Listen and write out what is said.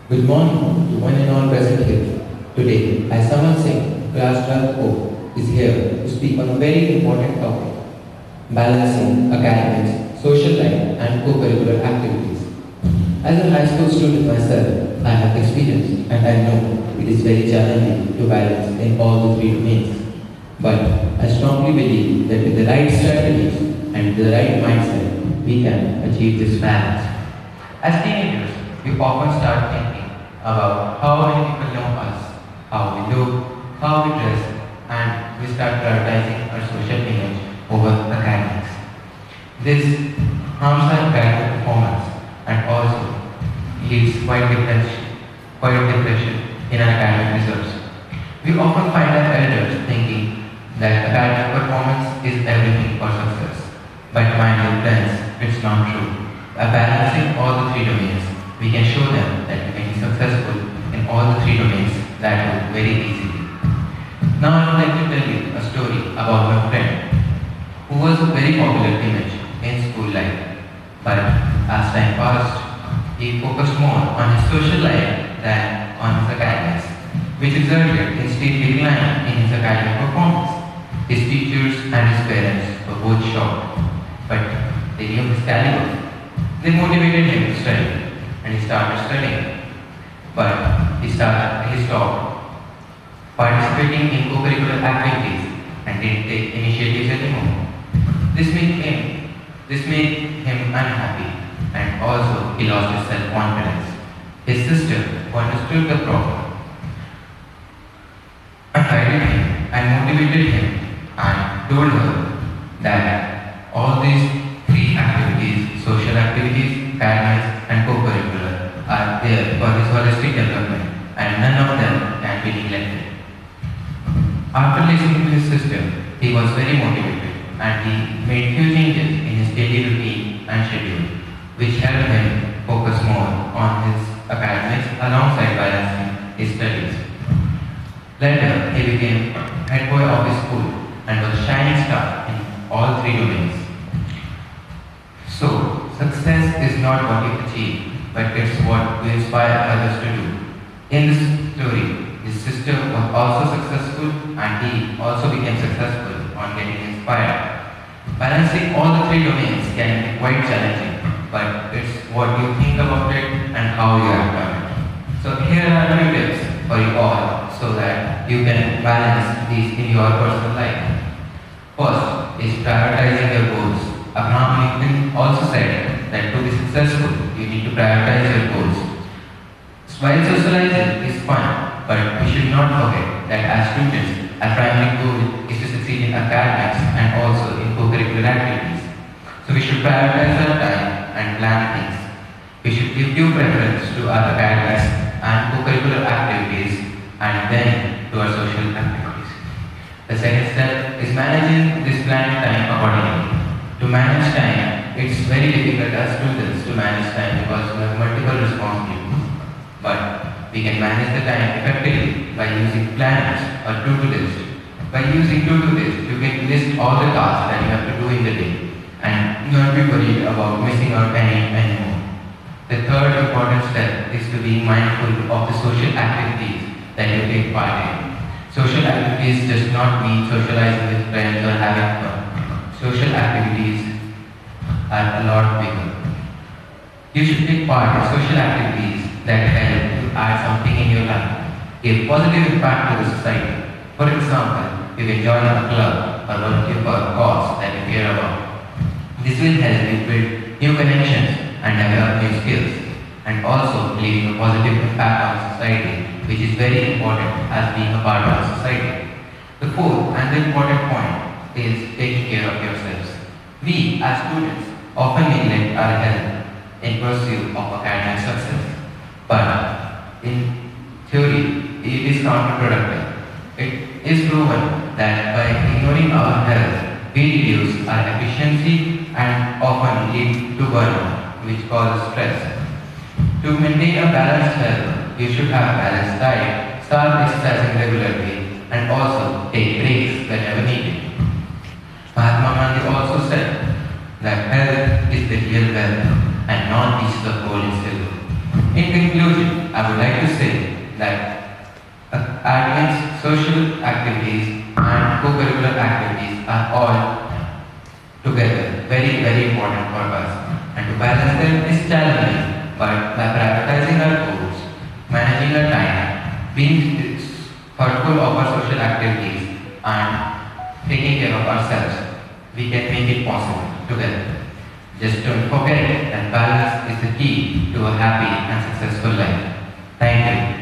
Good morning to one and all present here. Today, I Samrth Singh, Class 12 is here to speak on a very important topic, balancing academics, social life and co-curricular activities. As a high school student myself, I have experience and I know it is very challenging to balance in all the three domains. But I strongly believe that with the right strategies and the right mindset, we can achieve this balance. As teenagers, we often start thinking about how many people know us, how we look, how we dress, and we start prioritizing our social image over academics. This harms our academic performance and also leads quite depression in our academic results. We often find our elders thinking that academic performance is everything for success. But my dear friends, it's not true. By balancing all the three domains, we can show them that we can be successful in all the three domains that will very easily. Now I would like to tell you a story about my friend who was a very popular image in school life. But as time passed, he focused more on his social life than on his academics, which resulted in steep decline in his academic performance. His teachers and his parents were both shocked, but they knew his caliber. They motivated him to study, and he started studying. But he stopped participating in co-curricular activities and didn't take initiatives anymore. This made him unhappy, and also he lost his self-confidence. His sister, who understood the problem, guided him and motivated him and told her that all these three activities, social activities, academics and co-curricular, are there for his holistic development and none of them can be neglected. After listening to his sister, he was very motivated and he made few changes in his daily routine and schedule, which helped him focus more on his academics alongside balancing his studies. Later, he became head boy of his school and was a shining star in all three domains. So, success is not what you achieve, but it's what we inspire others to do. In this story, his sister was also successful and he also became successful on getting inspired. Balancing all the three domains can be quite challenging, but it's what you think about it and how you act on it. So here are a few tips for you all so that you can balance these in your personal life. First is prioritizing your goals. Abraham Lincoln also said that to be successful, you need to prioritize your goals. While socializing is fun, but we should not forget that as students, our primary goal is to succeed in academics and also in co-curricular activities. So we should prioritize our time and plan things. We should give due preference to our academics and co-curricular activities and then to our social activities. The second step is managing this planned time accordingly. To manage time, it's very difficult as students to manage time because we have multiple responsibilities. But we can manage the time effectively by using planners or to-do list. By using to-do list, you can list all the tasks that you have to do in the day and not be worried about missing out any anymore. The third important step is to be mindful of the social activities that you take part in. Social activities does not mean socializing with friends or having fun. Social activities are a lot bigger. You should take part in social activities that help to add something in your life, give positive impact to the society. For example, you can join a club or volunteer for a cause that you care about. This will help you build new connections and develop new skills, and also leaving a positive impact on society, which is very important as being a part of society. The fourth and the important point is taking care of yourselves. We as students often neglect our health in pursuit of academic success. But in theory, it is counterproductive. It is proven that by ignoring our health, we reduce our efficiency and often lead to burnout, which causes stress. To maintain a balanced health, you should have a balanced diet, start exercising regularly, and also take breaks whenever needed. Mahatma Gandhi also said that health is the real wealth and not pieces of gold and silver. In conclusion, I would social activities and co-curricular activities are all together very important for us. And to balance them is challenging, but by prioritizing our goals, managing our time, being thoughtful of our social activities, and taking care of ourselves, we can make it possible together. Just don't forget that balance is the key to a happy and successful life. Thank you.